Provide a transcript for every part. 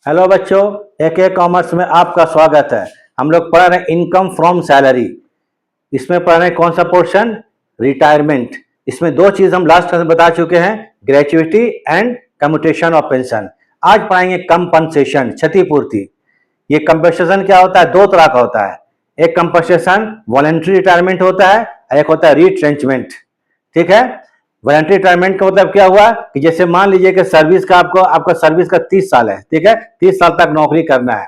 Hello बच्चों, AK commerce में आपका स्वागत है। हम लोग पढ़ रहे हैं इनकम फ्रॉम सैलरी। इसमें पढ़ रहे हैं कौन सा पोर्शन? रिटायरमेंट। इसमें दो चीज हम लास्ट क्लास में बता चुके हैं, ग्रेच्युइटी एंड कम्यूटेशन ऑफ पेंशन। आज पढ़ाएंगे कंपनसेशन, क्षतिपूर्ति। ये कंपनसेशन क्या होता है? दो तरह का होता है। एक कंपनसेशन वॉलंटरी रिटायरमेंट होता है, एक होता है रिट्रेंचमेंट। ठीक है। वॉलंटरी रिटायरमेंट का मतलब क्या हुआ कि जैसे मान लीजिए कि सर्विस का आपका सर्विस का 30 साल है, ठीक है, 30 साल तक नौकरी करना है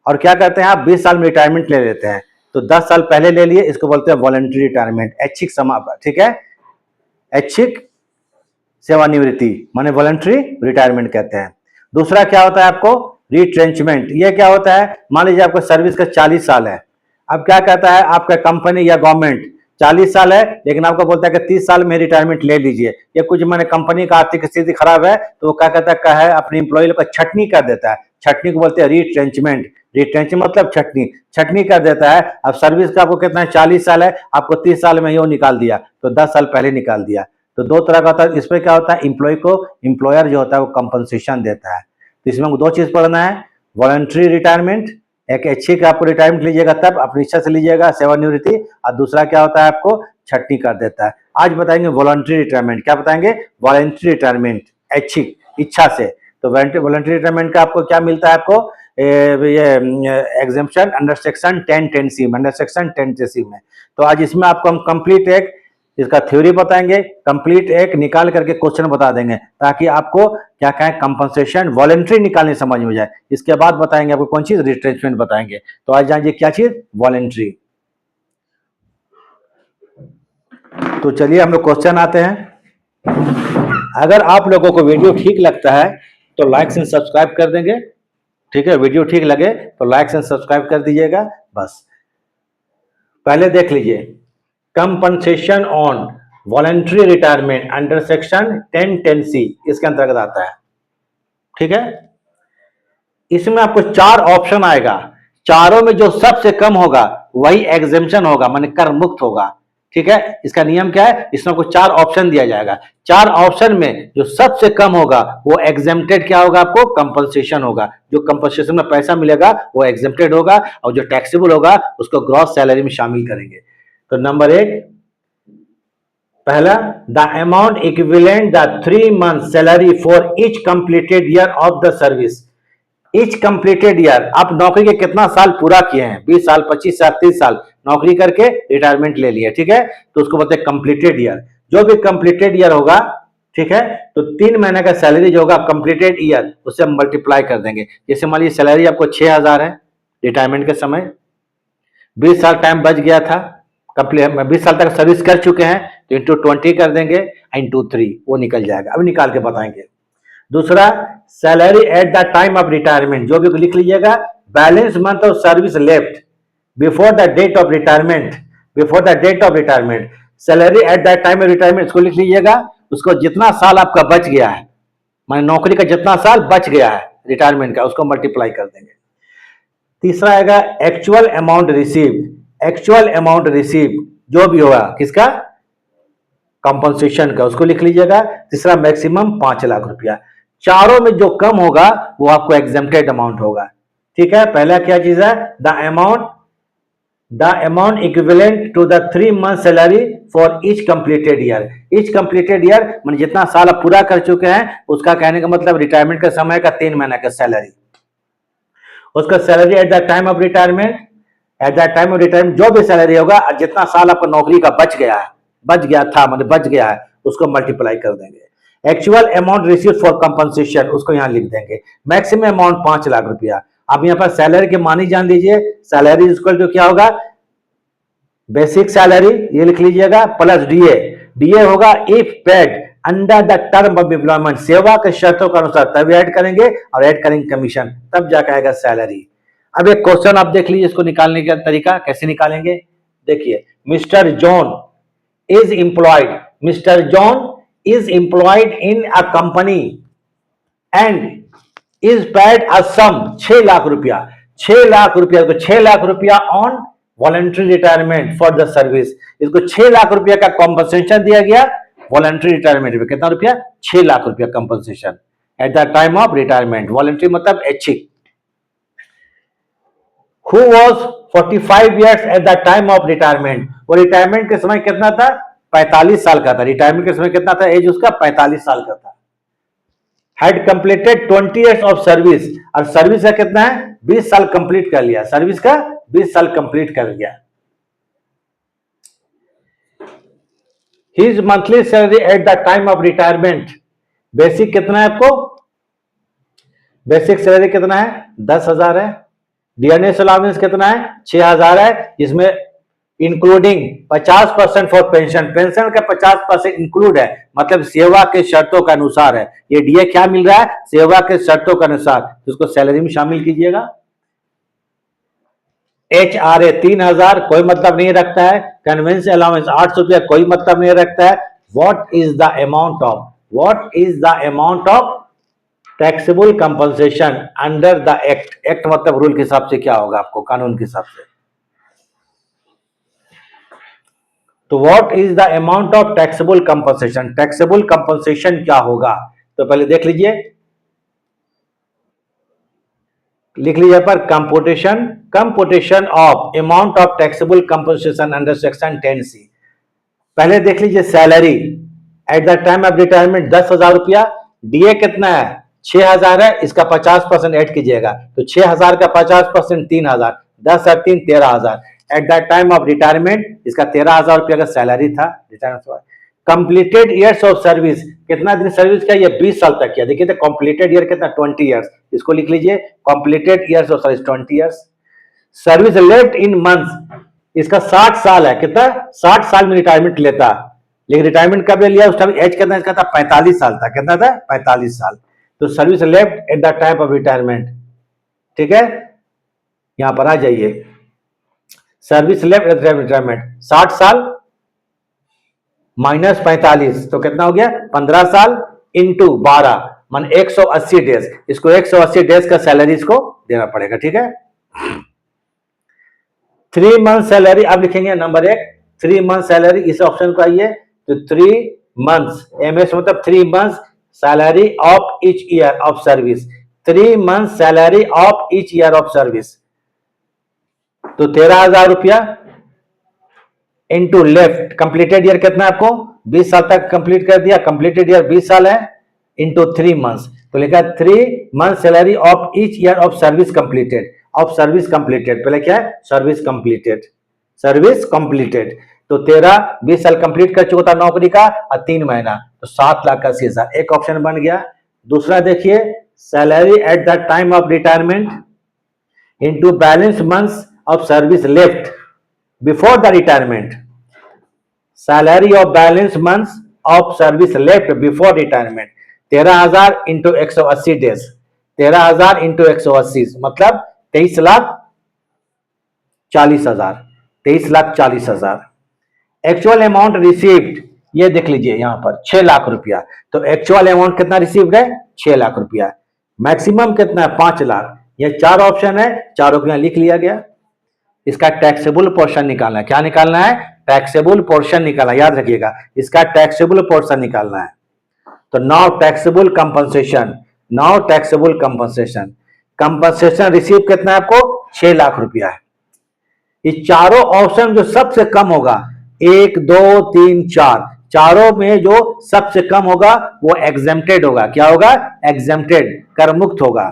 और क्या करते हैं आप 20 साल में रिटायरमेंट ले लेते हैं, तो 10 साल पहले ले लिए, इसको बोलते हैं वॉलंटरी रिटायरमेंट, ऐच्छिक समापन। ठीक है, ऐच्छिक सेवानिवृत्ति माने वॉलंटरी रिटायरमेंट कहते हैं। दूसरा क्या होता है आपको? रिट्रेंचमेंट। ये क्या होता है? मान लीजिए आपका सर्विस का 40 साल है, अब क्या कहता है आपका कंपनी या गवर्नमेंट 40 साल है लेकिन आपको बोलता है कि 30 साल में रिटायरमेंट ले लीजिए, या कुछ मैंने कंपनी का आर्थिक स्थिति खराब है तो वो क्या कहता है अपने इंप्लॉय को छटनी कर देता है। छटनी को बोलते हैं रिट्रेंचमेंट। रिट्रेंचमेंट मतलब छटनी, छटनी कर देता है। अब सर्विस का आपको कितना है? 40 साल है, आपको 30 साल में ही वो निकाल दिया, तो 10 साल पहले निकाल दिया। तो दो तरह का होता है। इसमें क्या होता है? इंप्लॉय को इंप्लॉयर जो होता है वो कंपनसेशन देता है। तो इसमें दो चीज पढ़ना है, वॉलंटरी रिटायरमेंट, एक ऐच्छिक आपको रिटायरमेंट लीजिएगा तब अपनी इच्छा से लीजिएगा सेवानिवृत्ति, और दूसरा क्या होता है आपको छटनी कर देता है। आज बताएंगे वॉलंटरी रिटायरमेंट। क्या बताएंगे? वॉलंटरी रिटायरमेंट, ऐच्छिक, इच्छा से। तो वॉलंटरी रिटायरमेंट का आपको क्या मिलता है? आपको ये एग्जेम्पशन अंडर सेक्शन 1010C में, अंडर सेक्शन 1010C में। तो आज इसमें आपको हम कंप्लीट एक इसका थ्योरी बताएंगे, कंप्लीट एक निकाल करके क्वेश्चन बता देंगे ताकि आपको क्या कहें कंपनसेशन वॉलंटरी निकालने समझ में जाए। इसके बाद बताएंगे आपको कौन चीज? रिट्रेंचमेंट बताएंगे। तो आज जानिए क्या चीज? वॉलंटरी। तो चलिए हम लोग क्वेश्चन आते हैं। अगर आप लोगों को वीडियो ठीक लगता है तो लाइक एंड सब्सक्राइब कर देंगे। ठीक है, वीडियो ठीक लगे तो लाइक एंड सब्सक्राइब कर दीजिएगा। बस पहले देख लीजिए, compensation on voluntary retirement under section 1010C इसके अंतर्गत आता है। ठीक है, इसमें आपको 4 ऑप्शन आएगा, चारों में जो सबसे कम होगा वही एग्जेम्पशन होगा, माने कर मुक्त होगा। ठीक है, इसका नियम क्या है? इसमें आपको 4 ऑप्शन दिया जाएगा, 4 ऑप्शन में जो सबसे कम होगा वो एग्जेम्प्टेड क्या होगा? आपको कंपनसेशन होगा। जो कंपनसेशन में पैसा मिलेगा वो एग्जेम्प्टेड होगा, और जो टैक्सेबल होगा उसको ग्रॉस सैलरी में शामिल करेंगे। तो नंबर 1 पहला, the amount equivalent the 3 month salary for each completed year of the service. Each completed year, आप नौकरी के कितना साल पूरा किए हैं? 20 साल, 25 साल, 30 साल नौकरी करके रिटायरमेंट ले लिया। ठीक है, तो उसको बोलते हैं कंप्लीटेड ईयर। जो भी कंप्लीटेड ईयर होगा, ठीक है, तो 3 महीने का सैलरी जो होगा कंप्लीटेड ईयर उससे हम मल्टीप्लाई कर देंगे। जैसे मान लीजिए सैलरी आपको 6000 है रिटायरमेंट के समय, 20 साल टाइम बच गया था, कंप्लीट 20 साल तक सर्विस कर चुके हैं, तो इंटू 20 कर देंगे, इंटू 3 वो निकल जाएगा। अब निकाल के बताएंगे। दूसरा, salary at the time of retirement, जो भी लिख लीजिएगा, balance month of service left before the date of retirement, before the date of retirement, salary at the time of retirement इसको लिख लीजिएगा। उसको जितना साल आपका बच गया है, माने नौकरी का जितना साल बच गया है रिटायरमेंट का, उसको मल्टीप्लाई कर देंगे। तीसरा आएगा actual amount receive, actual amount receive जो भी होगा किसका? कंपनसेशन का, उसको लिख लीजिएगा। तीसरा मैक्सिमम 5 लाख रुपया। चारों में जो कम होगा वो आपको एग्जेम्प्टेड अमाउंट होगा। ठीक है, पहला क्या चीज है? The amount equivalent to the 3 month salary for each completed year. Each completed year मतलब जितना साल आप पूरा कर चुके हैं, उसका कहने का मतलब रिटायरमेंट का समय का 3 महीने का सैलरी, उसका salary at the time of retirement, eight the time of retirement जो भी सैलरी होगा, जितना साल आपका नौकरी का बच गया है, बच गया था मतलब बच गया है, उसको मल्टीप्लाई कर देंगे। Actual amount receive for compensation उसको यहां लिख देंगे। मैक्सिमम अमाउंट 5 लाख रुपया। अब यहाँ पर सैलरी के मानी जान लीजिए, सैलरी इक्वल टू क्या होगा? बेसिक सैलरी ये लिख लीजिएगा प्लस डीए। डीए होगा if paid under the term of employment, सेवा के शर्तों के अनुसार, तब ऐड करेंगे और ऐड करेंगे कमीशन, तब जाकर आएगा सैलरी। अब एक क्वेश्चन आप देख लीजिए, इसको निकालने का तरीका कैसे निकालेंगे। देखिए, mister John is employed, mister John is employed in a company and is paid a sum 6 lakh रुपया, 6 लाख रुपया, तो 6 लाख रुपया on voluntary retirement for the service. इसको 6 लाख रुपया का कॉम्पनसेशन दिया गया वॉलंटरी रिटायरमेंट में। कितना रुपया? 6 लाख रुपया compensation. Eight the time of retirement, voluntary मतलब ऐच्छिक। Who was 45 years eight the time of retirement, वो रिटायरमेंट के समय कितना था? 45 साल का था। रिटायरमेंट के समय कितना था? एज उसका 45 साल का था। Had completed 20 years of service, और सर्विस का कितना है? 20 साल कंप्लीट कर लिया, सर्विस का 20 साल कंप्लीट कर लिया। His monthly salary at the time of retirement, basic कितना है आपको? बेसिक सैलरी कितना है? 10,000 है। डियरनेस अलाउंस कितना है? 6,000 है, जिसमें इंक्लूडिंग 50% फॉर पेंशन, पेंशन का 50% इंक्लूड है, मतलब सेवा के शर्तों के अनुसार है। ये डीए क्या मिल रहा है? सेवा के शर्तों के अनुसार, उसको सैलरी में शामिल कीजिएगा। HRA 3,000 कोई मतलब नहीं रखता है। कन्वेंस अलाउंस 800 रुपया कोई मतलब नहीं रखता है। What is the amount of, what is the amount of taxable compensation under the act, act मतलब रूल के हिसाब से क्या होगा आपको, कानून के हिसाब से। तो what is the amount of taxable compensation, taxable compensation क्या होगा? तो पहले देख लीजिए, लिख लीजिए पर computation, computation of amount of taxable compensation under section 10C। पहले देख लीजिए salary at the time of retirement 10,000 रुपया, डीए कितना है? 6,000 है, इसका 50% ऐड कीजिएगा, तो 6,000 का 50% 3,000, 10 और 3 13,000। Eight the time of retirement इसका 13,000 रुपया का सैलरी था। Retirement completed years of service, कितना दिन सर्विस किया? ये 20 साल तक किया। देखिए तो कंप्लीटेड ईयर कितना? 20 ईयर्स, इसको लिख लीजिए completed years of service 20 years. Service left in months, इसका 60 साल है, कितना? 60 साल में रिटायरमेंट लेता, लेकिन रिटायरमेंट कब लिया? उस टाइम एज कितना इसका था? 45 साल था। कितना था? 45 साल। तो service left eight the time of retirement, ठीक है, यहां पर आ जाइए। Service left eight the time of retirement 60 साल माइनस 45, तो कितना हो गया? 15 साल इंटू 12 मान 180 डेज, इसको 180 डेज का सैलरी इसको देना पड़ेगा, ठीक है। 3 मंथ सैलरी आप लिखेंगे नंबर 1, 3 मंथ सैलरी, इस ऑप्शन को आइए तो 3 मंथ्स, एमएस मतलब 3 months salary of each year of service, 3 month salary of each year of service, तो 13,000 रुपया इंटू लेफ्ट कंप्लीटेड ईयर कितना आपको? 20 साल तक कंप्लीट कर दिया, कंप्लीटेड ईयर 20 साल है, इंटू 3 मंथ्स, तो लिखा 3 month salary of each year of service completed, of service completed, पहले क्या है? सर्विस कंप्लीटेड, सर्विस कंप्लीटेड, तो 13 20 साल कंप्लीट कर चुका था नौकरी का, और 3 महीना, तो 7,80,000, एक ऑप्शन बन गया। दूसरा देखिए, salary at the time of retirement into balance months of service left before the retirement, salary of balance months of service left before retirement, 13,000 into 180 days, 13,000 into 180 मतलब 23,40,000, 23,40,000। एक्चुअल अमाउंट रिसीव्ड, ये देख लीजिए यहां पर 6 लाख रुपया, तो एक्चुअल अमाउंट कितना received है? 6 लाख रुपया। मैक्सिमम कितना है? 5 लाख। ये 4 ऑप्शन है, चारों को यहां लिख लिया गया। इसका टैक्सेबल पोर्शन निकालना है, क्या निकालना है? टैक्सेबल पोर्शन निकालना, याद रखिएगा, इसका टैक्सेबल पोर्शन निकालना है। तो now taxable compensation, now taxable compensation, compensation receive कितना है आपको? 6 लाख रुपया है। ये चारों ऑप्शन जो सबसे कम होगा, 1 2 3 4, चारों में जो सबसे कम होगा वो एग्जेम्प्टेड होगा। क्या होगा? एग्जेम्प्टेड, कर मुक्त होगा।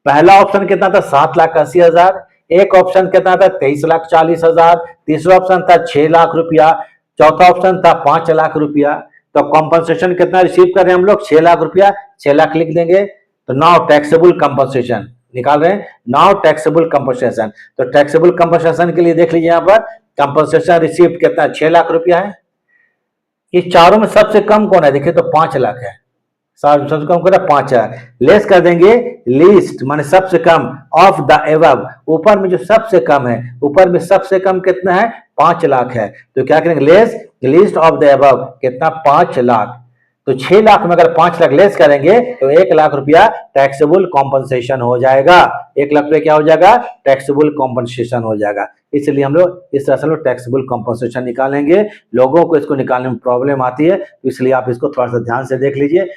पहला ऑप्शन कितना था? 7,80,000। एक ऑप्शन कितना था? 23,40,000। तीसरा ऑप्शन था 6 लाख रुपया। चौथा ऑप्शन था 5 लाख रुपया। तो कॉम्पनसेशन कितना रिसीव कर रहे हैं हम लोग? 6 लाख रुपया, 6 लाख लिख देंगे। तो नाउ टैक्सेबल कंपनसेशन निकाल रहे हैं, नाउ टैक्सेबल कंपनसेशन। तो टैक्सेबल कंपनसेशन के लिए देख लीजिए यहां पर कंपनसेशन रिसीव कितना? 6 लाख रुपया है। इस चारों में सबसे कम कौन है? देखिए तो 5 लाख है, सबसे कम कौन है? 5 है। लेस कर देंगे लीस्ट माने सबसे कम, ऑफ द एबव, ऊपर में जो सबसे कम है, ऊपर में सबसे कम कितना है? 5 लाख है। तो क्या करेंगे? Less least of the above कितना? 5 लाख। तो 6 लाख में अगर 5 लाख लेस करेंगे तो 1 लाख रुपया टैक्सेबल कॉम्पनसेशन हो जाएगा। 1 लाख रुपया क्या हो जाएगा? टैक्सेबल कॉम्पनसेशन हो जाएगा। इसलिए हम लोग इस तरह से लोग टैक्सेबल कॉम्पनसेशन निकालेंगे। लोगों को इसको निकालने में प्रॉब्लम आती है, तो इसलिए आप इसको थोड़ा सा ध्यान से देख लीजिए।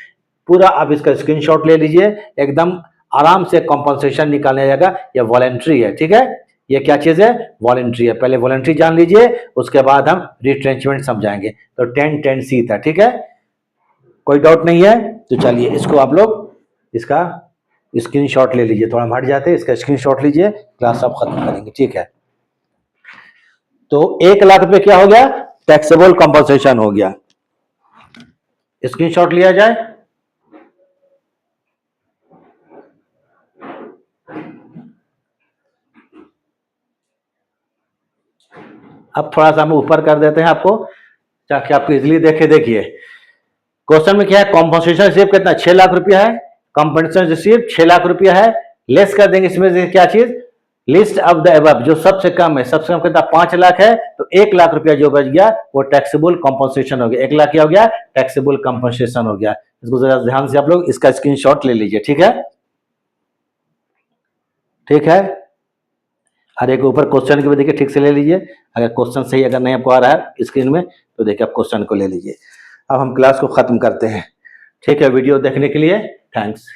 पूरा आप इसका स्क्रीनशॉट ले लीजिए, एकदम आराम से कॉम्पनसेशन निकालने जाएगा। ये वॉलेंट्री है, ठीक है, ये क्या चीज है, वॉलेंट्री है। पहले वॉलेंट्री जान लीजिए, उसके बाद हम रिट्रेंचमेंट समझाएंगे। तो 10-10C था, ठीक है, कोई डाउट नहीं है। तो चलिए इसको आप लोग इसका स्क्रीनशॉट ले लीजिए, थोड़ा हम हट जाते हैं, इसका स्क्रीनशॉट लीजिए, क्लास आप खत्म करेंगे, ठीक है। तो 1 लाख रुपए क्या हो गया, टैक्सेबल कॉम्पनसेशन हो गया। स्क्रीनशॉट लिया जाए। अब थोड़ा सा हम ऊपर कर देते हैं आपको, ताकि आपको इजिली देखे। देखिए क्वेश्चन में क्या है, कॉम्पनसेशन रिसीव कितना, 6 लाख रुपया है, कॉम्पनसेशन रिसीव 6 लाख रुपया है। लेस कर देंगे इसमें से क्या चीज, लिस्ट ऑफ द एबव, जो सबसे कम है, सबसे कम कितना 5 लाख है, तो 1 लाख रुपया जो बच गया वो टैक्सेबल कॉम्पनसेशन हो गया। 1 लाख क्या हो गया, टैक्सेबल कॉम्पनसेशन हो गया। इसको जरा ध्यान से आप लोग इसका स्क्रीनशॉट ले लीजिए, ठीक है, ठीक है। हर एक ऊपर क्वेश्चन के भी देखिए ठीक से ले लीजिए, अगर क्वेश्चन सही अगर नहीं आपको आ रहा है स्क्रीन में, तो देखिए आप क्वेश्चन को ले लीजिए। अब हम क्लास को खत्म करते हैं, ठीक है। वीडियो देखने के लिए थैंक्स।